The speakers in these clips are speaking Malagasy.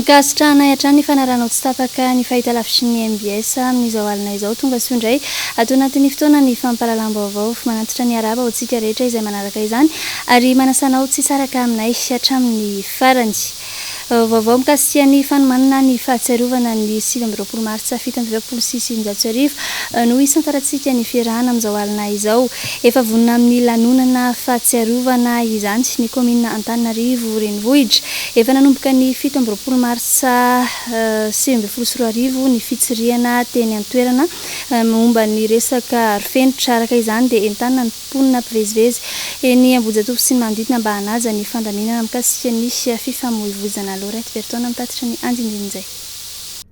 Mikasitrana hatrany ny fanaranao tsy tapaka ny fahita lavitry ny MBS amin'izao alina izao tonga soa indray atao anatin'ny fotoana ny fampahalalam-baovao manatitra ny araba ho tsika rehetra izay manaraka izany ary manasanao tsy saraka aminay hatramin'ny farany. Vaovao mikasika ny fanomanana ny fahatsiarovana ny 7 martsa 726 no isantarantsika ny fiarahana amin'izao alina izao. Efa vonona amin'ny lanonana fahatsiarovana izany ny komina Antananarivo renivohitra. Efa nanomboka ny 7 martsa 2024 ny fitsiriana teny an-toerana momba ny resaka arifenitra araka izany dia entanina ny mponina mpivezivezy eny Ambojatofo sy ny manodidina mba hanaja ny fandaminana mikasika ny fifamoivoizana Lorette Bertona mitatitra ny andindinizay.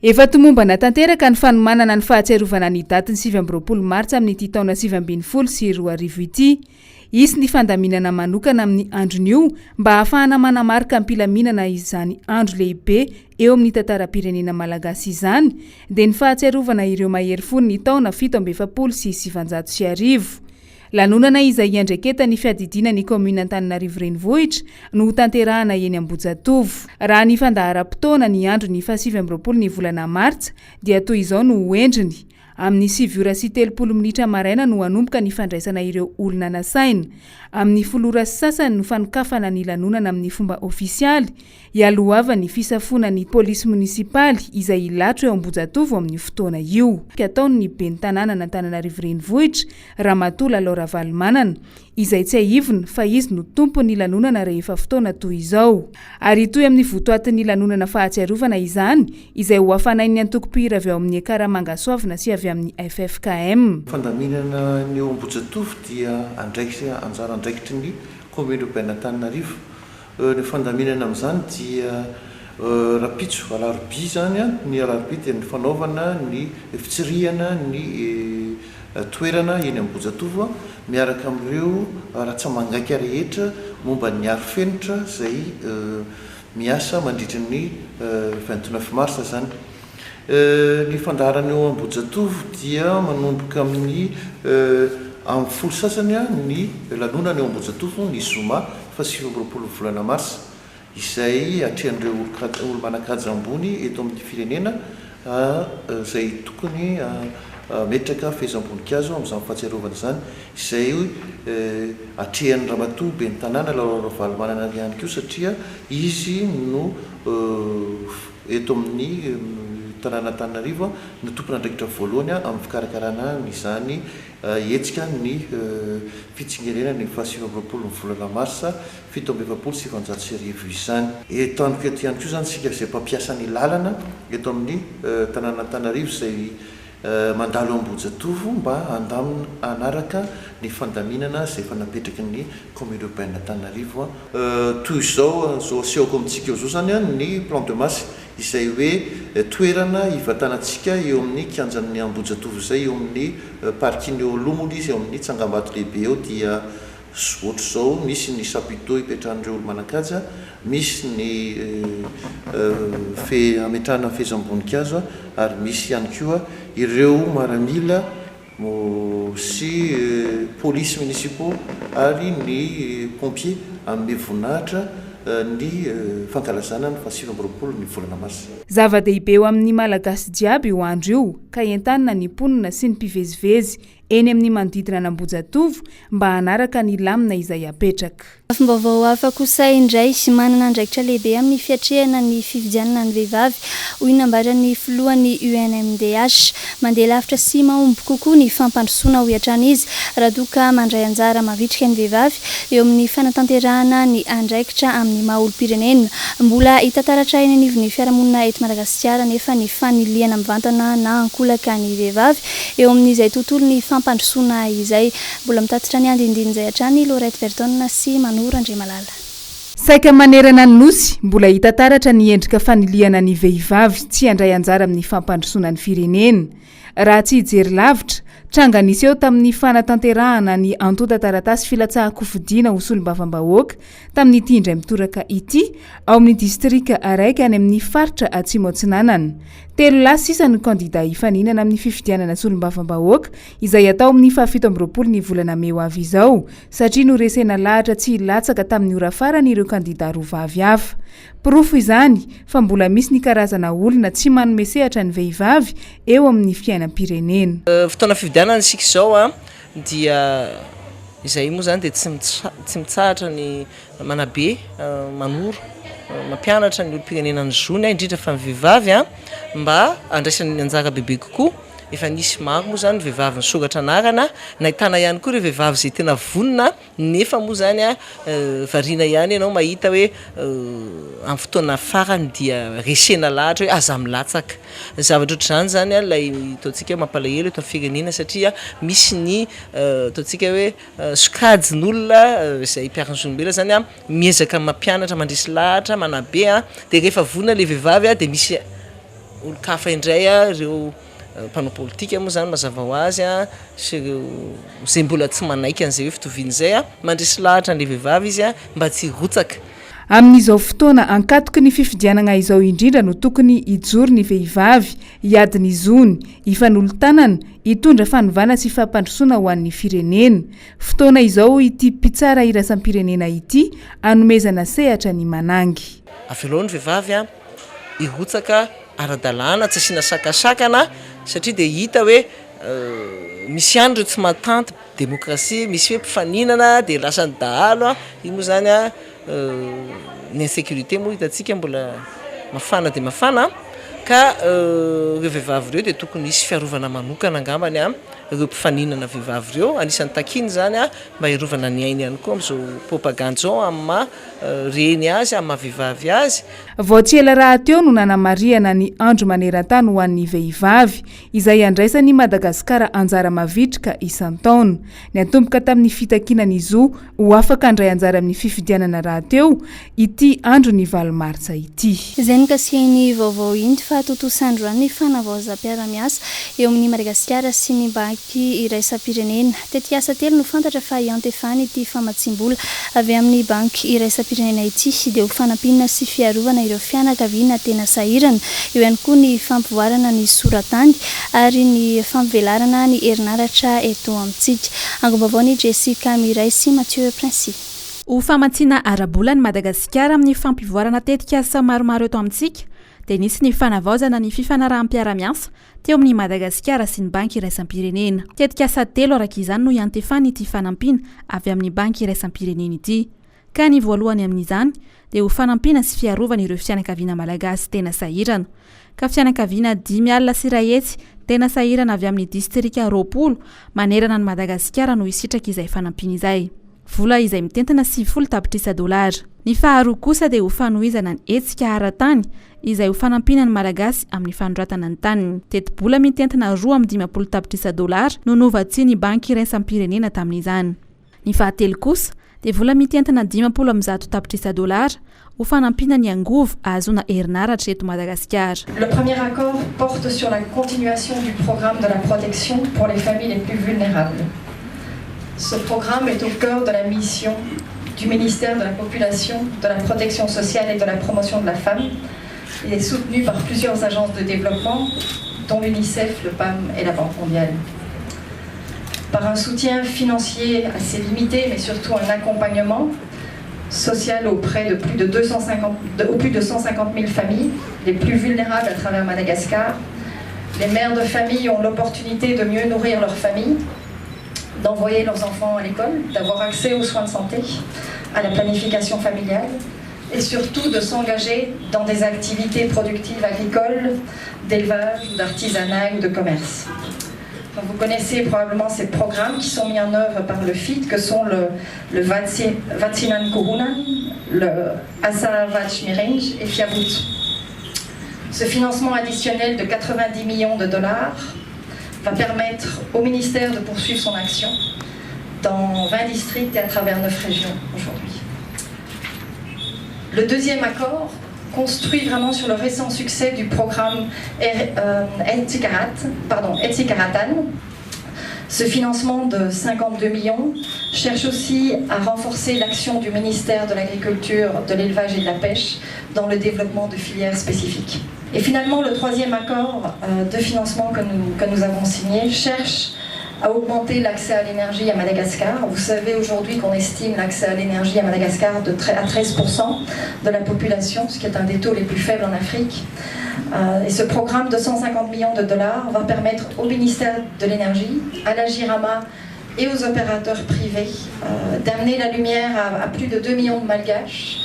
Efa tomombana tanteraka ny fanomanana ny fahatsiarovana ny daty ny 7 martsa amin'ity taona 2020 sy 2020 ity. Isy ny fandaminana manokana amin'ny androny io mba hahafahana manamarika ampilaminana izany andro lehibe eo amin'ny tantaram-pirenena malagasy izany dia ny fahatsiarovana ireo mahery fony ny taona 720 sy 790. Lanonana izay iandraiketa ny fiadidiana ny komina Antananarivo renivohitra no tanterahana eny Ambojatofo. Raha ny fandaharam-potoana ny andro ny 7 ny volana martsa dia toy izao no hoendriny. Amin'ny 7:30 minitra maraina no hanomboka ny fandraisana ireo olona nasaina. Amin'ny 10 sasany no fanokafana ny lanonana amin'ny fomba ofisialy. Ialoava ny fisafona ny polisy munisipaly izay ilatro eo Ambojatofo amin'ny fotoana io. Ataony ben'ny tanàna Antananarivo renivohitra Ramatola Laura Valomanana izay tsy aivona fa izy no tompony lanonana rehefa fotoana toy izao. Ary toy amin'ny votoatin'ny lanonana fahatsiarovana izany izay ho afanain'ny antoko-pihira avy ao amin'ny Akaramangasoavina sy avy amin'ny FFKM. Fandaminana ny eo Ambojatofo dia anjara andraikitry ny komina urbaine Antananarivo. Ny fandaminana amin'izany dia rapitso alarobia zany ny alarobia dia ny fanaovana ny fitsirihana ny toerana eny Ambojatofo miaraka amin'ireo ratsamangaka rehetra momba ny arifenitra izay miasa mandritra ny 29 marsa zany. Ny fandaharana eo Ambojatofo dia manomboka amin'ny amin'ny 10 sasany ny lanonana eo Ambojatofo ny zoma fa 7 volana marsa izay atrehan'ireo olo manan-kaja ambony eto amin'ny firenena izay tokony metraka fehezam-boninkazo amin'izany fahatsiarovana izany izay atrehan'ny ramatoa ben'ny tanàna Laura Valomanana ihany koa satria izy no eto amin'ny tanàna Antananarivo no tompona andraikitra voalohany amin'ny fikarakarana izany hetsika ny fitsingerenana ny 7 volana marsa 720 izany. Eto ihany koa zany sika izay mpampiasa ny lalana eto amin'ny tanàna Antananarivo izay mandalo Ambojatofo mba andamina anaraka ny fandaminana izay efa napetraky ny komina urbaine Antananarivo. Toy izao asehoko amintsika eo zao zany ny plan de marche izay hoe toerana ivatanantsika eo amin'ny kianjan'ny Ambojatofo izay eo amin'ny parking eo Lomony izy eo amin'ny tsangambato lehibe eo dia ohatra izao misy ny chapiteau ipetrahan'ireo olo manan-kaja, misy ny ametrahana fehezam-boninkazo ary misy ihany koa ireo maramila sy polisy municipaux ary ny pompier amin'ny voninahitra ny fankalazana ny 7 ny volana marsa. Zava-dehibe eo amin'ny malagasy jiaby io andro io ka entanina ny mponina sy ny mpivezivezy eny amin'ny manodidina n'Ambojatofo mba hanaraka ny lamina izay apetraka. Fombaovao hafa kosa indray manana andraikitra lehibe amin'ny fiatrehana ny fifidianana ny vehivavy hoy nambaran'ny filohan'ny UNMDH mandeha lavitra sy mahomby kokoa ny fampandrosoana ho hatrany izy raha toa mandray anjara mavitrika ny vehivavy eo amin'ny fanatanterahana ny andraikitra amin'ny maha-olom-pirenena. Mbola hitantaratra eny anivon'ny fiarahamonina eto Madagasikara nefa ny faniliana mivantana na ankolaka ny vehivavy eo amin'izay tontolo ny fampandrosoana izay. Mbola mitatitra ny andindinizay hatrany Lorette Bertona sy André Malala. Saika manerana ny nosy mbola hitantaratra ny endrika faniliana ny vehivavy tsy handray anjara amin'ny fampandrosoana ny firenena. Raha tsy hijery lavitra, tranga nisy eo tamin'ny fanatanterahana ny antota taratasy filatsahako fidiana ho solombavam-bahoaka tamin'ity indray mitoraka ity ao amin'ny distrika araiky any amin'ny faritra Atsimo Atsinanana. 3 lahy sisa ny kandida hifaninana amin'ny fifidianana solombavam-bahoaka izay atao amin'ny 17 ny volana May ho avy izao satria noresena lahatra tsy hilatsaka tamin'ny ora farany ireo kandida roa vavy hafa. Pirofo izany fa mbola misy ny karazana olona tsy manome sehatra ny vehivavy eo amin'ny fiainam-pirenena. Fotoana fifidianana isika izao dia izay moa zany dia tsy mitsahatra ny manabe manoro mampianatra ny olom-pirenena ny zony indrindra fa ny vehivavy mba andraisany anjara bebe kokoa. Efa nisy maro moa zany vehivavy nisokatra anarana, nahitana ihany koa ireo vehivavy izay tena vonona nefa moa zany variana ihany ianao mahita hoe amin'ny fotoana farany dia resena lahatra hoe aza milatsaka. Zavatra ohatr'izany zany ilay ataontsika mampalahelo eto amin'ny firenena satria misy ny ataontsika hoe sokajin'olona izay mpiaraka ny zon'olombelona zany miezaka mampianatra mandresy lahatra manabe dia rehefa vonona ilay vehivavy dia misy olo-kafa indray ireo mpanao politika moa zany mazava ho azy sy ireo izay mbola tsy manaiky an'izay hoe fitoviana izay mandresy lahatra an'ilay vehivavy izy mba tsy rotsaka. Amin'izao fotoana ankatoky ny fifidianana izao indrindra no tokony hijoro ny vehivavy hiady ny zony, hifanolo-tanana, hitondra fanovana sy fampandrosoana ho an'ny firenena. Fotoana izao ity mpitsara iraisam-pirenena ity anomezana sehatra ny manangy. Avelohan'ny vehivavy hirotsaka ara-dalàna, tsy asiana sakasakana satria dia hita hoe misy ihany ireo tsy mahatanty demokrasia, misy hoe mpifaninana dia lasa ny dahalo io moa zany ny insécurité moa hitantsika mbola mafana dia mafana ka ireo vehivavy ireo dia tokony hisy fiarovana manokana angambany ireo mpifaninana vehivavy ireo anisan'ny takiny zany mba hiarovana ny ainy ihany koa amin'izao propagande zao amin'ny maha reny azy amin'ny maha-vehivavy azy. Vao tsy ela raha teo no nanamariana ny andro maneran-tany ho an'ny vehivavy izay andraisan'i Madagasikara anjara mavitrika isan-taona. Ny atomboka tamin'ny fitakinana izo ho afaka handray anjara amin'ny fifidianana raha teo ity andro ny 20 martsa ity. Izay ny kasiany vaovao inty fa tontosan-droany fanavaozam-piara-miasa eo amin'ny Madagasikara sy ny banky iraisam-pirenena. Tety asa telo no fantatra fa iantefany ity famatsim-bola avy amin'ny banky iraisam-pirenena ity dia ho fanampinana sy fiarovana ireo fianakaviana tena sahirana, eo ihany koa ny fampivoarana ny soratany ary ny fampivelarana ny herinaratra eto amintsika. Angom-baovao ny Jessica Miray sy Mathieu Princy. Ho famatsiana ara-bola ny Madagasikara amin'ny fampivoarana tetikasa maromaro eto amintsika dia nisy ny fanavaozana ny fifanarahanm-piara-miasa teo amin'ny Madagasikara sy ny banky iraisam-pirenena. Tetikasa telo araka izany no iantefany ity fanampiana avy amin'ny banky iraisam-pirenena ity. Ka ny voalohany amin'izany dia ho fanampina sy fiarovana ireo fianakaviana malagasy tena sahirana. Ka fianakaviana 5 sy Rahetsy tena sahirana avy amin'ny distrika 20 manerana ny Madagasikara no hisitraka izay fanampina izay. Vola izay mitentana $70. Ny faharoa kosa dia ho fanohizana ny hetsika ara-tany izay ho fanampina ny malagasy amin'ny fanoratana ny taniny. Teti-bola mitentana $20 no novatsiany banky iraisam-pirenena tamin'izany. Ny fahatelo kosa dia vola mitentana $50 ho fanampina ny angovo ahazona herinaratra eto Madagasikara. Le premier accord porte sur la continuation du programme de la protection pour les familles les plus vulnérables. Ce programme est au cœur de la mission du ministère de la Population, de la Protection sociale et de la Promotion de la femme. Il est soutenu par plusieurs agences de développement, dont l'UNICEF, le PAM et la Banque mondiale. Par un soutien financier assez limité, mais surtout un accompagnement social auprès de plus de 150 000 familles, les plus vulnérables à travers Madagascar. Les mères de famille ont l'opportunité de mieux nourrir leur famille, d'envoyer leurs enfants à l'école, d'avoir accès aux soins de santé, à la planification familiale et surtout de s'engager dans des activités productives agricoles, d'élevage, d'artisanat ou de commerce. Donc vous connaissez probablement ces programmes qui sont mis en œuvre par le FID, que sont le Vatsinan Kuhunan, le Asa Vachmirinj et Fiavut. Ce financement additionnel de $90 millions va permettre au ministère de poursuivre son action dans 20 districts et à travers 9 régions aujourd'hui. Le deuxième accord construit vraiment sur le récent succès du programme Etsikaratan. Ce financement de 52 millions cherche aussi à renforcer l'action du ministère de l'Agriculture, de l'Élevage et de la Pêche dans le développement de filières spécifiques. Et finalement, le troisième accord de financement que nous avons signé cherche à augmenter l'accès à l'énergie à Madagascar. Vous savez aujourd'hui qu'on estime l'accès à l'énergie à Madagascar à 13% de la population, ce qui est un des taux les plus faibles en Afrique. Et ce programme de 150 millions de dollars va permettre au ministère de l'Énergie, à la JIRAMA et aux opérateurs privés d'amener la lumière à plus de 2 millions de Malgaches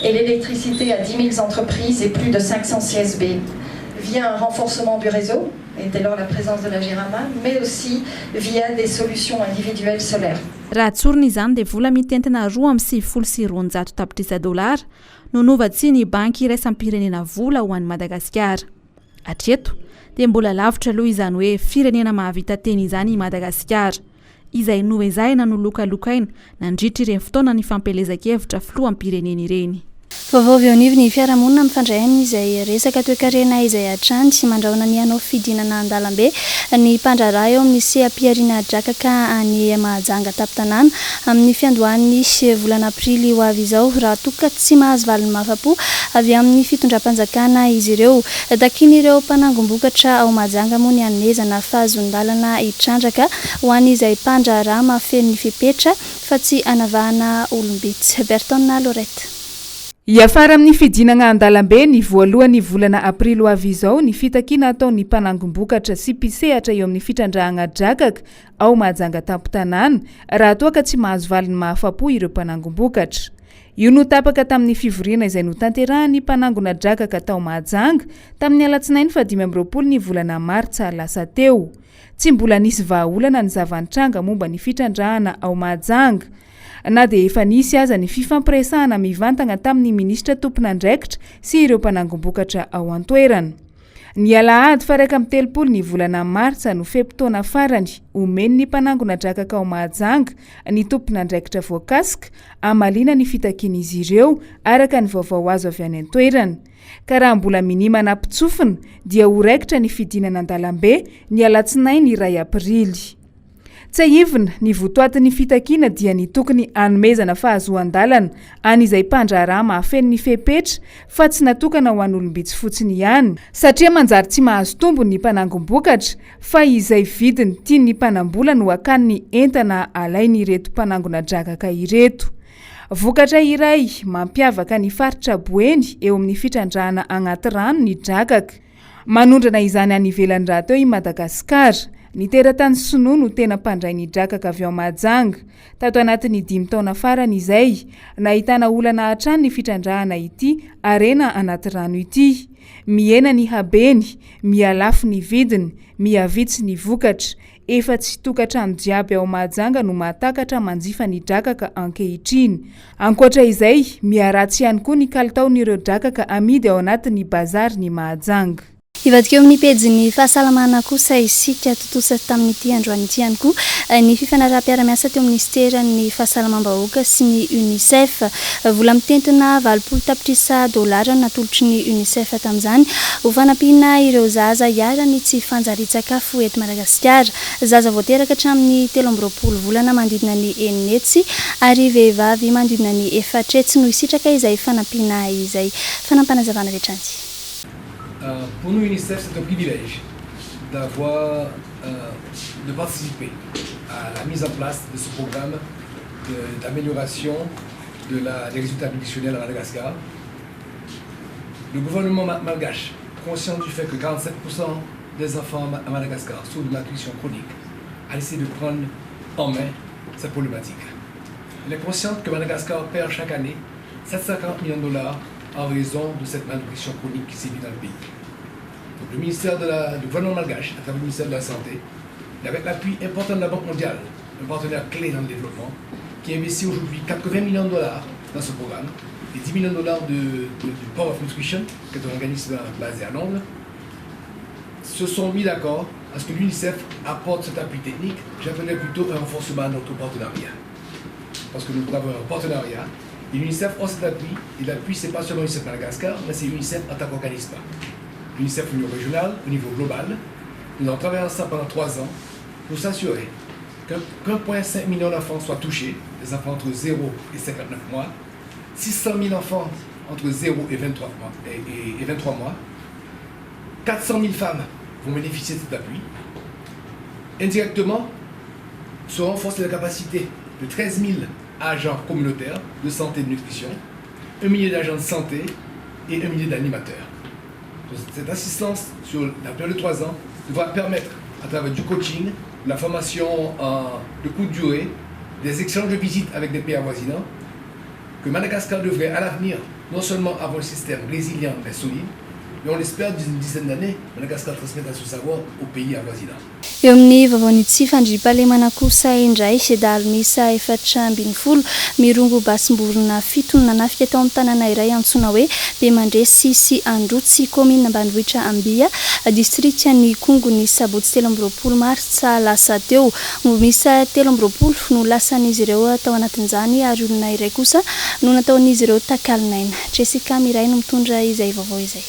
et l'électricité à 10 000 entreprises et plus de 500 CSB via un renforcement du réseau, et dès lors la présence de la JIRAMA, mais aussi via des solutions individuelles solaires. Raha tsorina izany dia vola mitentina 2,7 tapitrisa dolara no novatsy ny banky iraisam-pirenena vola ho an'ny Madagasikara. Hatreto dia mbola lavitra aloha izany hoe firenena mahavita teny izany i Madagasikara, izay noezahina no lokalokaina nandritra ireny fotoana ny fampelezan-kevitra filohampirenena ireny. Vaovao avy ao anivo ny fiarahamonina mifandray amin'izay resaka toe-karena izay hatrany sy mandraona ny hanao fidinana an-dalambe ny mpandraraha eo amin'ny seha-piariana drakaka any Mahajanga tapi-tanàna amin'ny fiandohan'ny volana aprily ho avy izao raha toka tsy mahazo valiny mafapo avy amin'ny fitondram-panjakana izy ireo. Takin'ireo mpanangom-bokatra ao Mahajanga moa ny hanomezana fahazon-dalana hitrandraka ho an'izay mpandraraha mahafeno ny fipetra fa tsy hanavahana olombitsy. Bertona Lorette. Iafara amin'ny fidinana an-dalambe ny voalohany volana aprily ho avy izao ny fitakiana ataon'ny mpanangom-bokatra sy mpisehatra eo amin'ny fitrandrahana drakaka ao Mahajanga tapi-tanàna raha toa ka tsy mahazo valiny mahafapo ireo mpanangom-bokatra. Io no tapaka tamin'ny fivoriana izay notanterahany mpanangona drakaka tao Mahajanga tamin'ny alatsinainy 15 ny volana martsa lasa teo. Tsy mbola nisy vahaolana ny zavantranga momba ny fitrandrahana ao Mahajanga. Na dia efa nisy aza ny fifampiresahana mivantana tamin'ny minisitra tompon'andraikitra sy ireo mpanangom-bokatra ao an-toerana. Ny alahady faraka amin'ny 30 ny volana martsa no fepitaona farany omeny ny mpanangona drakaka ao Mahajanga ny tompon'andraikitra voakasika hamalina ny fitakian'izy ireo araka ny vaovao azo avy any an-toerana. Ka raha mbola minimana mpitsofina dia horaikitra ny fidinana an-dalambe ny alatsinainy 2 aprily. Tsahivina ny votoatin'ny fitakiana dia ny tokony hanomezana fahazoan-dalana an'izay mpandraraha mahafeno ny fepetra fa tsy natokana ho an'olombitsy fotsiny ihany satria manjary tsy mahazo tombony ny mpanangom-bokatra fa izay vidiny tiany mpanambola no hakany ny entana alainy ireto mpanangona drakaka ireto. Vokatra iray mampiavaka ny faritra Boeny eo amin'ny fitrandrahana agnaty rano ny drakaka. Manondrana izany any ivelan'ny raha teo i Madagasikara. Ny teratany Sinoa no tena mpandray ny drakaka avy ao Mahajanga. Tato anatin'ny 5 taona farany izay, nahitana olana hatrany ny fitrandrahana ity arena anaty rano ity. Mihena ny habeny, mihalafo ny vidiny, mihavitsy ny vokatra. Efa tsy tokantrano jiaby ao Mahajanga no mahatakatra manjifa ny drakaka ankehitriny. Ankoatra izay, miharatsy ihany koa ny kalitaon'ireo drakaka amidy ao anatin'ny bazary ny Mahajanga. Ivadika eo amin'ny pejy fahasalamana kosa isika totosa tamin'ity androany ity ihany koa ny fifanaraha-piaramiasa teo ministeran'ny fahasalamam-bahoaka sy ny UNICEF vola mitentina 20 tapitrisa dolara natolotry ny UNICEF tamin'izany ho fanampiana ireo zaza hiarany tsy fanjari-tsakafo eto Madagasikara. Zaza voateraka hatramin'ny 13 volana manodidina ny 9 hetsy ary vehivavy manodidina ny 4 hetsy no isitraka izay fanampiana izay fanampanazavana rehetra. Pour nous, UNICEF, c'est un privilège d'avoir, de participer à la mise en place de ce programme d'amélioration des résultats nutritionnels à Madagascar. Le gouvernement malgache, conscient du fait que 47% des enfants à Madagascar souffrent de malnutrition chronique, a décidé de prendre en main cette problématique. Il est conscient que Madagascar perd chaque année 740 millions de dollars en raison de cette malnutrition chronique qui sévit dans le pays. Donc, le ministère du gouvernement malgache, à travers le ministère de la Santé, avec l'appui important de la Banque mondiale, un partenaire clé dans le développement, qui investit aujourd'hui 80 millions de dollars dans ce programme, et 10 millions de dollars du Power of Nutrition, qui est un organisme basé à Londres, se sont mis d'accord à ce que l'UNICEF apporte cet appui technique. J'appellerais plutôt un renforcement de notre partenariat. Parce que nous avons un partenariat. Et l'UNICEF a cet appui, et l'appui, ce n'est pas seulement l'UNICEF Madagascar, mais c'est l'UNICEF en tant qu'organisme. L'UNICEF au niveau régional, au niveau global. Nous avons travaillé ensemble pendant 3 ans pour s'assurer qu'1,5 million d'enfants soient touchés, des enfants entre 0 et 59 mois, 600 000 enfants entre 0 et 23 mois, 400 000 femmes vont bénéficier de cet appui. Indirectement, se renforcer la capacité de 13 000 agents communautaires de santé et de nutrition, 1 millier d'agents de santé et 1 millier d'animateurs. Cette assistance sur la période de 3 ans devra permettre, à travers du coaching, la formation de courte durée, des échanges de visites avec des pays avoisinants, que Madagascar devrait à l'avenir non seulement avoir un système résilient et solide, mais on espère d'une dizaine d'années, Madagascar transmettra ce savoir aux pays avoisinants. Eo amin'ny vaovany tsy fandriam-pahalemana kosa indray sedalo misa 420 mirongo basimborona fito nanafika tao amin'ny tanàna iray antsoina hoe Bemandresy sy Androtsy commune ambanivohitra Ambia districtny Kongo ny sabotsy 13 martsa lasa teo misa 13 no lasan'izy ireo tao anatin'izany ary olona iray kosa no nataon'izy ireo takalinaina. Jessica Miray no mitondra izay vaovao izay.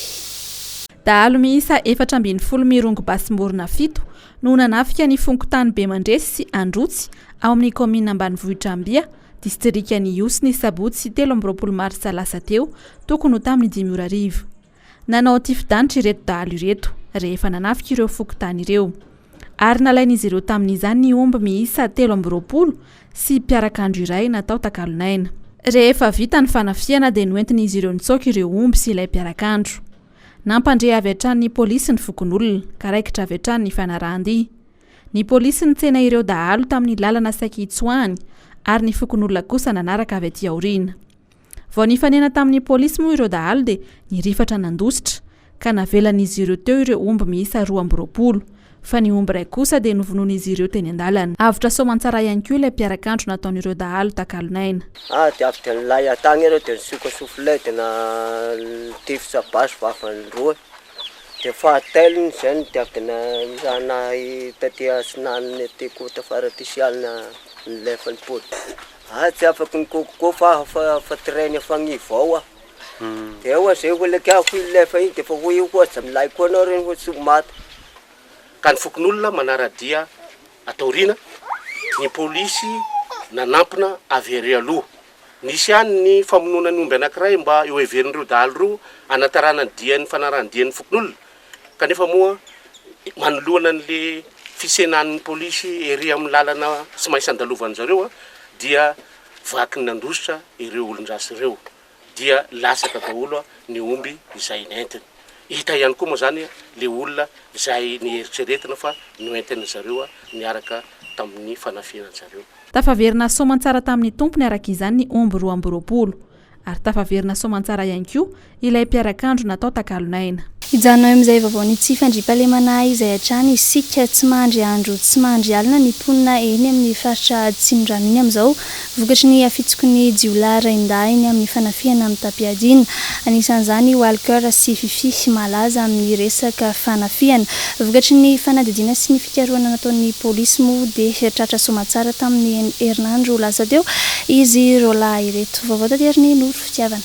Dahalo miisa 420 mirongo basimborona fito no nanafika ny fonkotany Bemandresy sy Androtsy ao amin'ny commune ambanivohitra Ambia distrikany Iosy ny sabotsy 13 martsa lasa teo tokony ho tamin'ny 10:00. Nanao tifidanitra ireto dahalo ireto rehefa nanafika ireo fonkotany ireo ary nalain'izy ireo tamin'izany ny omby miisa 13 sy mpiarakandro iray natao takalinaina. Rehefa vita ny fanafiana dia noentin'izy ireo nitsoaka ireo omby sy ilay mpiarakandro. Nampandre avy hatrany polisy ny fokon'olona ka raikitra avy hatrany ny fanarahandia. Ny polisy nitsena ireo dahalo tamin'ny lalana saika itsoahany ary ny fokon'olona kosa nanaraka avy aty aoriana. Vao nifanena tamin'ny polisy moa ireo dahalo dia nirifatra nandositra ka navelan'izy ireo teo ireo omby miisa 20 fa ny omby iray kosa dia novonoan'izy ireo teny an-dalana. Avitra soamantsara ihany koa ilay mpiarakandro nataon'ireo dahalo takalinaina. Dia avy dia nilay atagny ireo dia nisokasofilay tena tify sabaso vafandroa. Dia fahatelony izany dia avy dia mizana taty asinaniny aty kota faratisialina nilefany pody. Tsy afaka ny kokoko fa trainy fagnivo ao. Dia eo zay olona ka ho ilefa iny dia fa ho io koa tsy milay koa anao reny ho somata. Ka ny fokon'olona manaradia ataorina ny polisy nanampina avy ery aloha. Nisy ihany ny famonoana ny omby anankiray mba eo heverin'ireo dahalo roa anatarana ny diany fanarahany dian'ny fokon'olona. Kanefa moa manoloana an'le fisenan'ny polisy ery amin'ny lalana sy maintsy andalovan'zareo dia vaky nandositra ireo olon-drasy ireo dia lasaka daholo ny omby izay nentiny. Hita ihany koa moa zany le olona izay nieritreretina fa noentiny zareo niaraka tamin'ny fanafianan'zareo. Tafaverina soamantsara tamin'ny tompony araka izany ny omby 20 ary tafaverina soamantsara ihany koa ilay mpiarakandro natao takalinaina. Ijanao amin'izay vaovao tsy fandriam-pahalemana izay hatrany isika tsy mandry andro tsy mandry alina ny mponina eny amin'ny faritra Tsindrano iny amin'izao vokatry ny afitsoko ny jiola Rainda eny amin'ny fanafiana amin'ny Tapiadina. Anisan'izany Walker sy Fifi malaza amin'ny resaka fanafiana vokatry ny fanadidina sy ny fikarohana nataon'ny polisy moa dia tratra soamantsara tamin'ny herinandro lasa teo izy rola ireto. Vaovao tateriny Noro Fitiavana.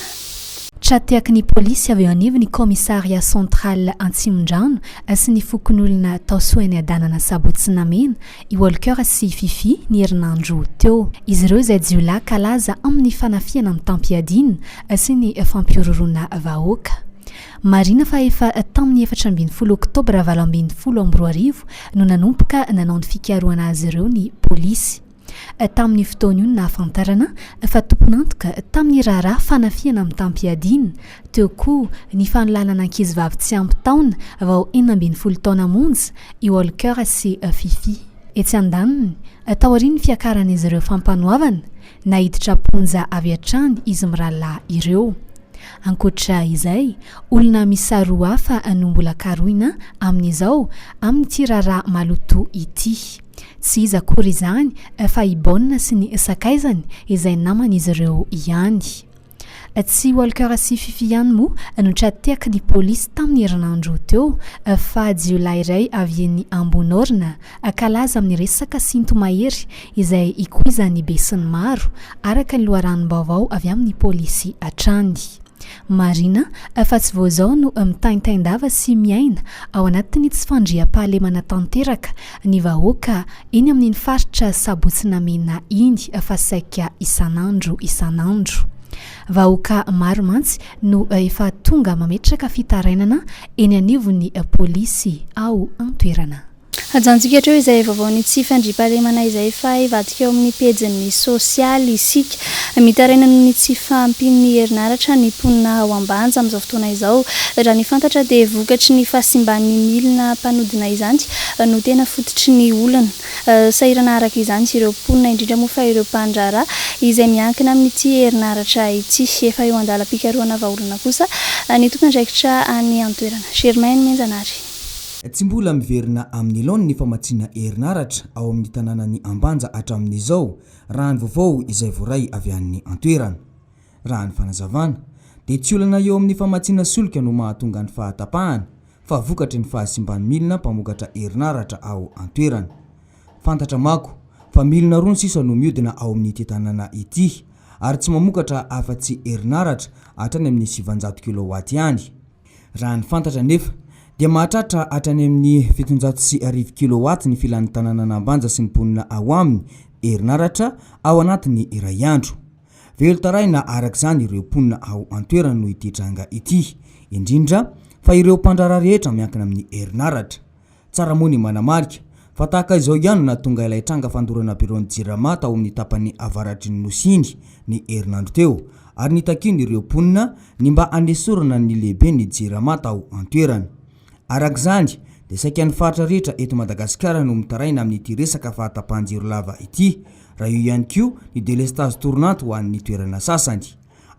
Tratiaky ny polisy avy eo anivo ny komisaria central Antsimondrano sy ny fokon'olona tao soany adanana sabotsy namena i Walker sy Fifi ny herinandro teo. Izy ireo izay jiola kalaza amin'ny fanafiana amin'ny Tapiadina sy ny fampiororona vahoaka. Marina fa efa tamin'ny 14 oktobra 2012 no nanompoka nanao ny fikarohana azy ireo ny polisy. Tamin'ny fotoana io nahafantarana fa tomponantoka tamin'ny raharaha fanafiana amin'ny Tapiadina teo koa ny fanolanana ankizivavy tsy ampy taona vao 12 taona monja i Walker sy Fifi. Etsy andaniny taoriany fiakaran'izy ireo fampanoavana nahiditra ponja avy hatrany izy mirahalahy ireo. Ankoatra izay, olona misa roa hafa no mbola karohina amin'izao amin'ny raharaha maloto ity. Tsy izy akory izany fa ibonna sy ny sakaizany izay naman'izy ireo ihany. Tsy Walker sy Fifi ihany moa no tratiaky ny polisy tamin'ny herinandro teo fa jiola iray avy eny Ambonorina kalaza amin'ny resaka sintomahery izay ikoizany besin'ny maro araka ny loharanom-baovao avy amin'ny polisy hatrany. Marina fa tsy vao zao no mitaintaindava sy miaina ao anatiny tsy fandriam-pahalemana tanteraka ny vahoaka eny amin'ny faritra sabotsy namena iny fa saika isanandro. Vahoaka maro mantsy no efa tonga mametraka fitarainana eny anivon'ny polisy ao antoerana. ajantsika hatreo izay vaovaony tsy fandriam-pahalemana izay fa ivadika eo amin'ny pejin'ny sosialy isika mitaraina ny tsy fampin'ny herinaratra ny mponina ao ambanja amin'izao fotoana izao raha ny fantatra dia vokatry ny fahasimban'ny milina mpanodina izany no tena fototry ny olana sahirana araka izany ireo mponina indrindra moa fa ireo mpandrara izay miankina amin'ity herinaratra ity efa eo andalam-pikaroana vahaolana kosa ny tompon'andraikitra any antoerana Germaine Menjanary. Tsy mbola miverina amin'ny laony ny famatsiana herinaratra ao amin'ny tanànany Ambanja hatramin'izao raha ny vaovao izay voaray avy amin'ny antoerana. Raha ny fanazavana dia tsy olana eo amin'ny famatsiana solika no mahatonga ny fahatapahana fa vokatry ny fahasimban'ny milina mpamokatra herinaratra ao antoerana. Fantatra mako fa milina roa ny sisa no mihodina ao amin'ity tanàna ity ary tsy mamokatra afa-tsy herinaratra hatrany amin'ny 700 kW ihany. Raha ny fantatra nefa dia mahatratra hatrany amin'ny 750 kW ny filan'ny tanàna Ambanja sy ny mponina ao aminy herinaratra ao anatiny iray andro. Velo taraina arak'izany ireo mponina ao antoerana no ity tranga ity, indrindra fa ireo mpandrara rehetra miankina amin'ny herinaratra. Tsara moa ny manamarika fa tahaka izao ihany no nahatonga ilay tranga fandorana biron'ny Jirama tao amin'ny tapany avaratry ny Nosiny ny herinandro teo ary nitakiny ireo mponina ny mba andesorana ny lehibe ny Jirama tao antoerana. Arak'izany dia saika ny faritra rehetra eto Madagasikara no mitaraina amin'ity resaka fahatapahan-jiro lava ity raha io ihany koa ny délestage tournante ho an'ny toerana sasany.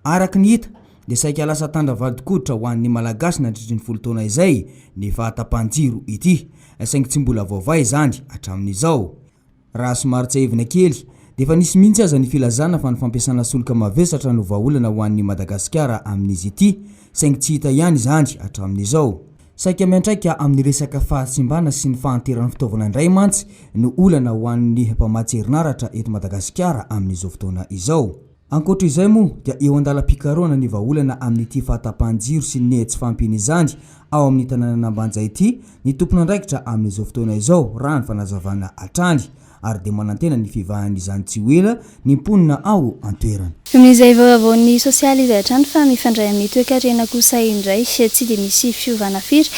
Araka ny hita dia saika lasa tandravalikoditra ho an'ny malagasy nandritry ny 10 taona izay ny fahatapahan-jiro ity saingy tsy mbola vaovay izany hatramin'izao. Raha somary tsy aivina kely dia efa nisy mihitsy aza ny filazana fa ny fampiasana solika mavesatra no vahaolana ho an'ny Madagasikara amin'izy ity saingy tsy hita ihany izany hatramin'izao. Saika miantraika amin'ny resaka fahasimbana sy ny fahanterana fitaovana indray mantsy no olana ho an'ny mpamatsy herinaratra eto Madagasikara amin'izao fotoana izao. Ankoatra izay moa dia eo andalam-pikaroana ny vahaolana amin'ity fahatapahan-jiro sy ny tsy fampiny izany ao amin'ny tanàna Ambanja ity ny tompon'andraikitra amin'izao fotoana izao raha ny fanazavana hatrany ary dia manantena ny fivahan'izany tsy hoela ny mponina ao antoerana. Amin'izay vaovaony sosialy izay hatrany fa mifandray amin'ny toe-karena kosa indray tsy dia misy fiovana firy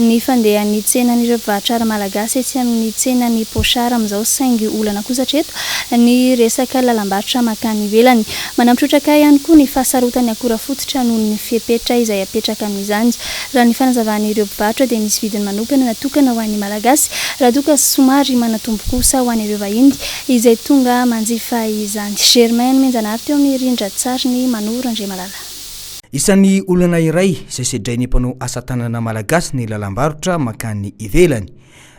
ny fandehan'ny tsenan'ireo mpivarotra malagasy etsy amin'ny tsenany Pochard amin'izao saingy olana kosa hatreto ny resaka lalam-barotra makany ivelany. Manampitrotraka ihany koa ny fahasarotany akora fototra noho ny fepetra izay apetraka amin'izany. Raha ny fanazavan'ireo mpivarotra dia misy vidiny manokana natokana ho an'ny malagasy raha toka somary manatombo kosa ho an'ireo vahiny izay tonga manjifa izany. Germaine Menjanary teo amin'ny rindra tsara ny Manoro Andriamalala. Isan'ny olana iray izay sedrainy mpanao asa tanana malagasy ny lalam-barotra makany ivelany.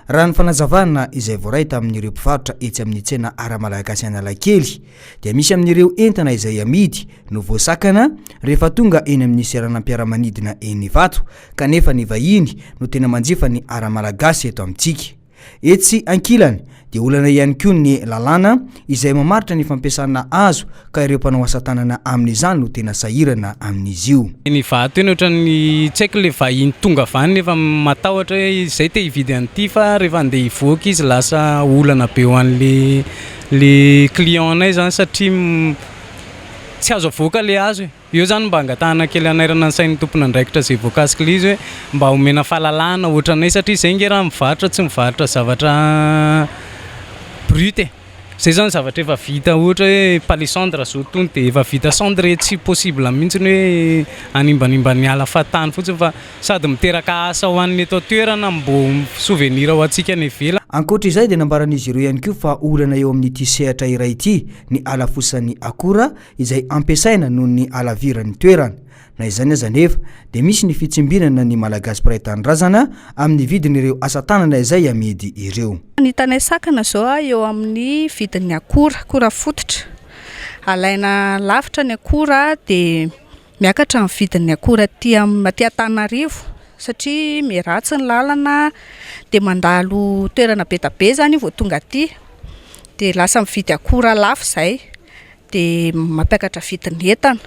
Raha ny fanazavana izay voaray tamin'ireo mpivarotra etsy amin'ny tsena ara-malagasy Analakely dia misy amin'ireo entana izay amidy no voasakana rehefa tonga eny amin'ny seranam-piaramanidina eny Ivato kanefa ny vahiny no tena manjifa ny ara-malagasy eto amintsika. Etsy ankilany dia olana ihany koa ny lalàna izay mamaritra ny fampiasana azo ka ireo mpanao asa tanana amin'izany no tena sahirana amin'izy io. Ny Ivato eny ohatran'ny tsy haiko le vahiny tonga avany nefa matahotra izay te hividy an'ity fa rehefa andeha hivoaka izy lasa olana be ho an'le client anay zany satria tsy azo avoaka le azo io zany mba angatahana kely anairana ny sain'ny tompon'andraikitra zay voakasika le izy hoe mba homena fahalalahana ohatranay satria izay nge raha mivarotra tsy mivarotra zavatra brut zay zany zavatra efa vita ohatra hoe palissandre zao tony dia efa vita cendre tsy possible mihitsy ny hoe animbanimba ny ala fatany fotsiny fa sady miteraka asa ho an'ny eto toerana mbo souvenir ho antsika ny vela. Ankoatra izay dia nambaran'izy ireo ihany koa fa olana eo amin'ity sehatra iray ity ny alafosan'ny akora izay ampiasaina noho ny alaviran'ny toerana. Na izany aza nefa dia misy ny fitsimbinana ny malagasy mpiray tanindrazana amin'ny vidin'ireo asa tanana izay amidy ireo. Ny tanay sakana zao eo amin'ny vidin'ny akora fototra. Alaina lavitra ny akora dia miakatra amin'ny vidin'ny akora aty Antananarivo satria miratsy ny lalana dia mandalo toerana betabe zany vao tonga aty dia lasa mividy akora lafo izay dia mampiakatra vidin'ny entana.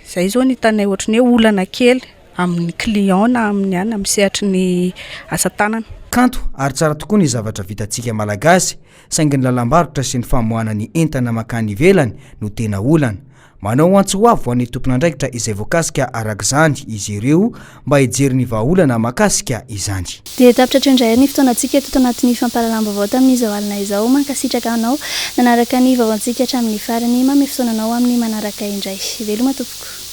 Zay zao ny tanay ohatran'ny hoe olana kely amin'ny client na amin'ny any amin'ny sehatry ny asa tanana. Kanto ary tsara tokoa ny zavatra vitantsika malagasy saingy ny lalam-barotra sy ny famoahana ny entana makany ivelany no tena olana. manao antso avo any tompon'andraikitra izay voakasika arak'izany izy ireo mba hijery ny vahaolana mahakasika izany. Dia tapitra indray ny fotoanantsika eto anatin'ny fampahalalam-baovao tamin'izao alina izao mankasitraka anao nanaraka ny vaoantsika hatramin'ny farany mamy fotoananao amin'ny manaraka indray veloma tompoko.